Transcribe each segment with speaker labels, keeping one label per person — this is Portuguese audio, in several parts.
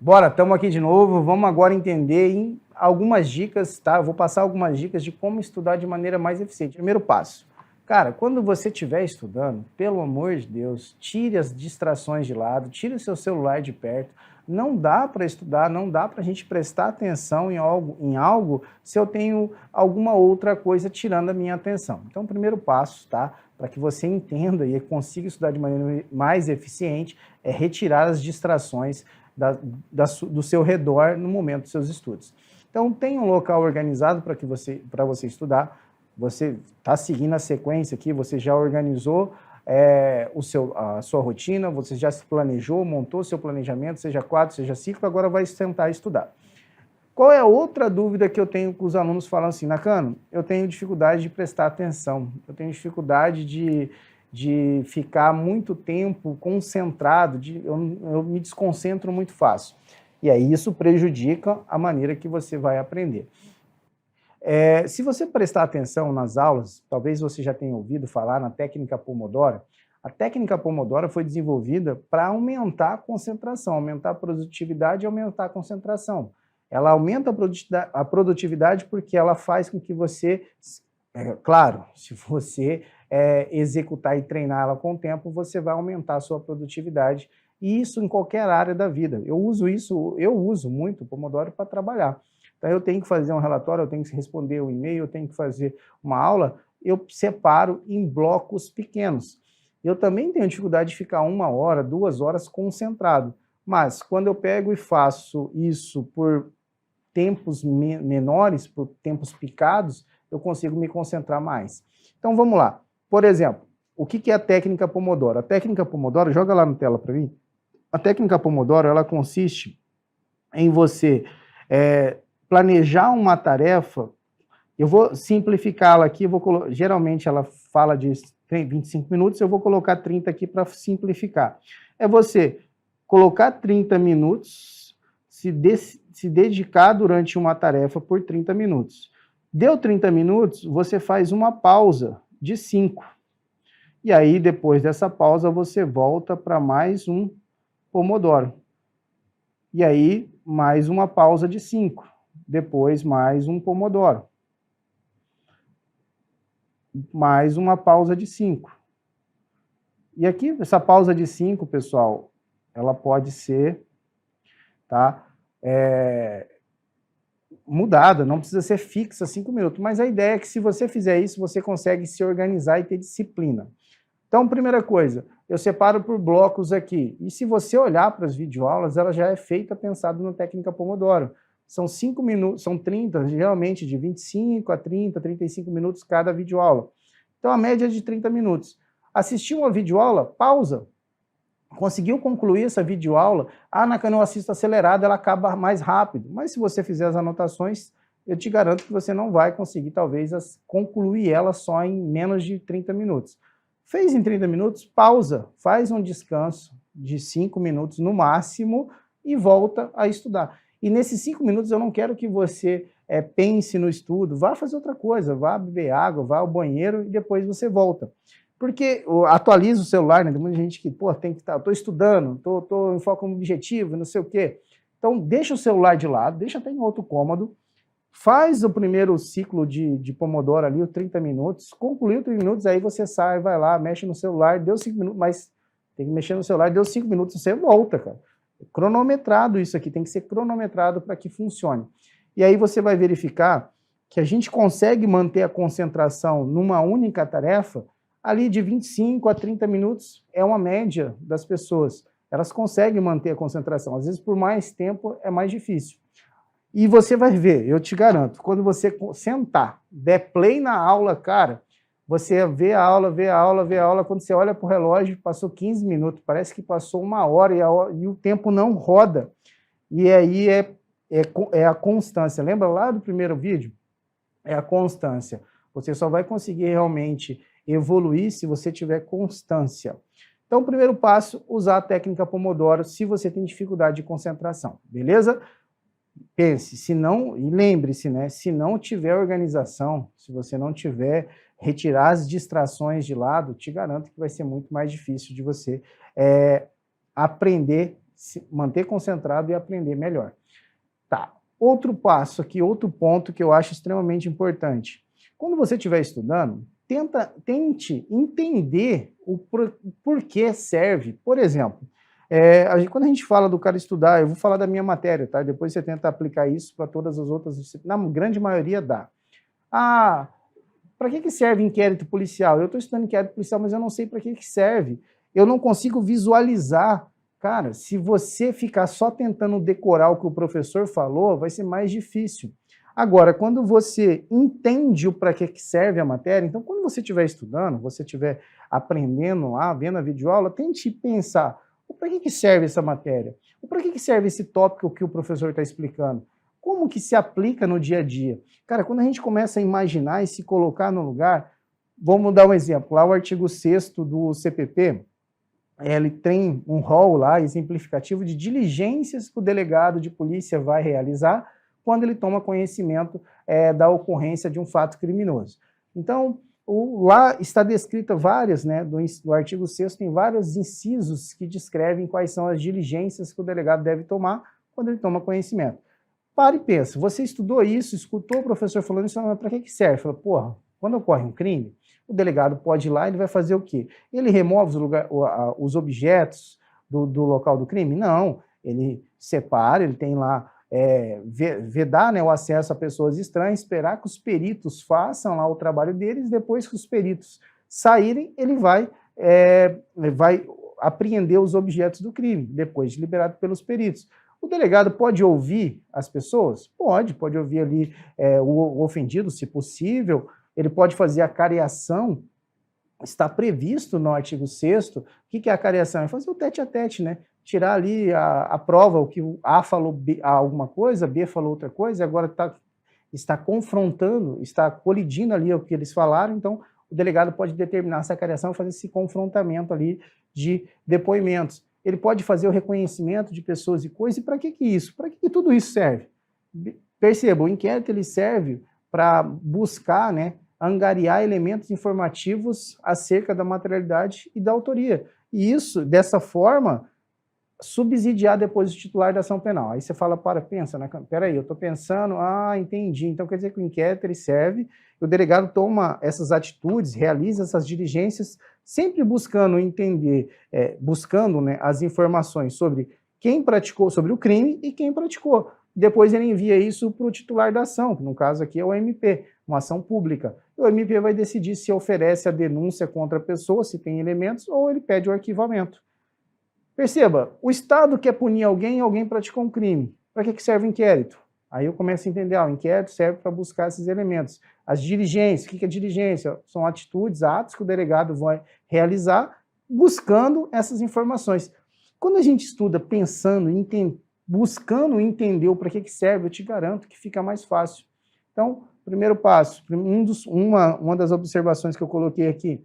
Speaker 1: Bora, estamos aqui de novo. Vamos agora entender em algumas dicas, tá? Eu vou passar algumas dicas de como estudar de maneira mais eficiente. Primeiro passo. Cara, quando você estiver estudando, pelo amor de Deus, tire as distrações de lado, tire o seu celular de perto. Não dá para estudar, não dá para a gente prestar atenção em algo se eu tenho alguma outra coisa tirando a minha atenção. Então, o primeiro passo, tá? Para que você entenda e consiga estudar de maneira mais eficiente, é retirar as distrações do seu redor no momento dos seus estudos. Então, tem um local organizado para você estudar. Você está seguindo a sequência aqui, você já organizou a sua rotina, você já se planejou, montou seu planejamento, seja quadro, seja ciclo, agora vai sentar e estudar. Qual é a outra dúvida que eu tenho com os alunos falando assim, Nakano, eu tenho dificuldade de prestar atenção, eu tenho dificuldade de ficar muito tempo concentrado, eu me desconcentro muito fácil. E aí isso prejudica a maneira que você vai aprender. Se você prestar atenção nas aulas, talvez você já tenha ouvido falar na técnica Pomodoro. A técnica Pomodoro foi desenvolvida para aumentar a concentração, aumentar a produtividade e aumentar a concentração. Ela aumenta a produtividade porque ela faz com que você, claro, se você executar e treinar ela com o tempo, você vai aumentar a sua produtividade. E isso em qualquer área da vida. Eu uso muito o Pomodoro para trabalhar. Então, eu tenho que fazer um relatório, eu tenho que responder um e-mail, eu tenho que fazer uma aula, eu separo em blocos pequenos. Eu também tenho dificuldade de ficar 1 hora, 2 horas concentrado, mas quando eu pego e faço isso por tempos menores, por tempos picados, eu consigo me concentrar mais. Então, vamos lá. Por exemplo, o que é a técnica Pomodoro? A técnica Pomodoro, joga lá na tela para mim. A técnica Pomodoro, ela consiste em você planejar uma tarefa. Eu vou simplificá-la aqui, geralmente ela fala de 25 minutos, eu vou colocar 30 aqui para simplificar. É você colocar 30 minutos, se dedicar durante uma tarefa por 30 minutos. Deu 30 minutos, você faz uma pausa de 5. E aí, depois dessa pausa, você volta para mais um Pomodoro. E aí, mais uma pausa de 5. Depois, mais um Pomodoro. Mais uma pausa de 5. E aqui, essa pausa de 5, pessoal, ela pode ser mudada, não precisa ser fixa 5 minutos, mas a ideia é que se você fizer isso, você consegue se organizar e ter disciplina. Então, primeira coisa, eu separo por blocos aqui. E se você olhar para as videoaulas, ela já é feita pensado na técnica Pomodoro. São 5 minutos, são 30, geralmente de 25 a 30, 35 minutos cada videoaula. Então, a média é de 30 minutos. Assistiu uma videoaula, pausa. Conseguiu concluir essa videoaula, Nakano, eu assisto acelerado, ela acaba mais rápido. Mas se você fizer as anotações, eu te garanto que você não vai conseguir, talvez, concluir ela só em menos de 30 minutos. Fez em 30 minutos, pausa, faz um descanso de 5 minutos no máximo e volta a estudar. E nesses 5 minutos eu não quero que você pense no estudo, vá fazer outra coisa, vá beber água, vá ao banheiro e depois você volta. Porque atualiza o celular, né? Tem muita gente que, tem que estar, estou estudando, estou em foco no objetivo, não sei o quê. Então, deixa o celular de lado, deixa até em outro cômodo, faz o primeiro ciclo de Pomodoro ali, os 30 minutos, concluiu 30 minutos, aí você sai, vai lá, mexe no celular, deu 5 minutos, mas tem que mexer no celular, deu 5 minutos, você volta, cara. Cronometrado isso aqui, tem que ser cronometrado para que funcione. E aí você vai verificar que a gente consegue manter a concentração numa única tarefa, ali de 25 a 30 minutos é uma média das pessoas. Elas conseguem manter a concentração. Às vezes, por mais tempo, é mais difícil. E você vai ver, eu te garanto, quando você sentar, der play na aula, cara, você vê a aula, quando você olha para o relógio, passou 15 minutos, parece que passou 1 hora e o tempo não roda. E aí é a constância. Lembra lá do primeiro vídeo? É a constância. Você só vai conseguir realmente evoluir se você tiver constância. Então, o primeiro passo, usar a técnica Pomodoro se você tem dificuldade de concentração, beleza? Pense, se não, e lembre-se, né, se não tiver organização, se você não tiver retirar as distrações de lado, te garanto que vai ser muito mais difícil de você aprender se manter concentrado e aprender melhor. Tá. Outro passo aqui, outro ponto que eu acho extremamente importante. Quando você estiver estudando, tente entender o porquê serve. Por exemplo, quando a gente fala do cara estudar, eu vou falar da minha matéria, tá? Depois você tenta aplicar isso para todas as outras disciplinas. Na grande maioria dá. Ah, para que serve inquérito policial? Eu estou estudando inquérito policial, mas eu não sei para que serve. Eu não consigo visualizar. Cara, se você ficar só tentando decorar o que o professor falou, vai ser mais difícil. Agora, quando você entende o para que serve a matéria, então quando você estiver estudando, você estiver aprendendo lá, vendo a videoaula, tente pensar, para que serve essa matéria? Para que serve esse tópico que o professor está explicando? Como que se aplica no dia a dia? Cara, quando a gente começa a imaginar e se colocar no lugar, vamos dar um exemplo, lá o artigo 6º do CPP, ele tem um rol lá exemplificativo de diligências que o delegado de polícia vai realizar quando ele toma conhecimento da ocorrência de um fato criminoso. Então, lá está descrita várias, né, do artigo 6º, tem vários incisos que descrevem quais são as diligências que o delegado deve tomar quando ele toma conhecimento. Para e pensa, você estudou isso, escutou o professor falando isso, mas para que serve? Fala, porra, quando ocorre um crime, o delegado pode ir lá, ele vai fazer o quê? Ele remove os objetos do local do crime? Não, ele separa, ele tem lá, vedar, né, o acesso a pessoas estranhas, esperar que os peritos façam lá o trabalho deles, depois que os peritos saírem, ele vai apreender os objetos do crime, depois de liberado pelos peritos. O delegado pode ouvir as pessoas? Pode ouvir ali o ofendido, se possível, ele pode fazer a cariação, está previsto no artigo 6º. O que é a cariação? É fazer o tete-a-tete, né? Tirar ali a prova, o que o A falou alguma coisa, B falou outra coisa, e agora está confrontando, está colidindo ali o que eles falaram, então o delegado pode determinar essa cariação e fazer esse confrontamento ali de depoimentos. Ele pode fazer o reconhecimento de pessoas e coisas, e para que isso? Para que tudo isso serve? Perceba, o inquérito ele serve para buscar, né, angariar elementos informativos acerca da materialidade e da autoria. E isso, dessa forma, subsidiar depois o titular da ação penal. Aí você fala, pensa, né? Peraí, eu estou pensando, entendi. Então quer dizer que o inquérito ele serve, o delegado toma essas atitudes, realiza essas diligências, sempre buscando entender, buscando, né, as informações sobre quem praticou, sobre o crime e quem praticou. Depois ele envia isso para o titular da ação, que no caso aqui é o MP, uma ação pública. O MP vai decidir se oferece a denúncia contra a pessoa, se tem elementos, ou ele pede o arquivamento. Perceba, o Estado quer punir alguém praticou um crime. Para que serve o inquérito? Aí eu começo a entender, o inquérito serve para buscar esses elementos. As diligências, o que é diligência? São atitudes, atos que o delegado vai realizar buscando essas informações. Quando a gente estuda pensando, buscando entender o para que serve, eu te garanto que fica mais fácil. Então, primeiro passo, uma das observações que eu coloquei aqui,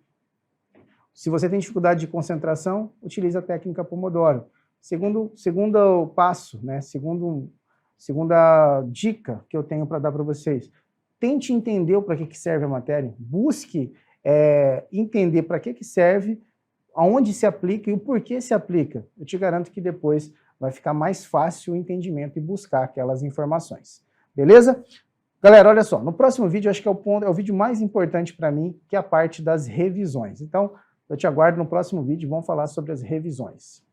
Speaker 1: se você tem dificuldade de concentração, utilize a técnica Pomodoro. Segundo passo, né, segunda dica que eu tenho para dar para vocês, tente entender o para que serve a matéria, busque entender para que serve, aonde se aplica e o porquê se aplica. Eu te garanto que depois vai ficar mais fácil o entendimento e buscar aquelas informações. Beleza? Galera, olha só, no próximo vídeo, acho que é o vídeo mais importante para mim, que é a parte das revisões. Então, eu te aguardo no próximo vídeo, vamos falar sobre as revisões.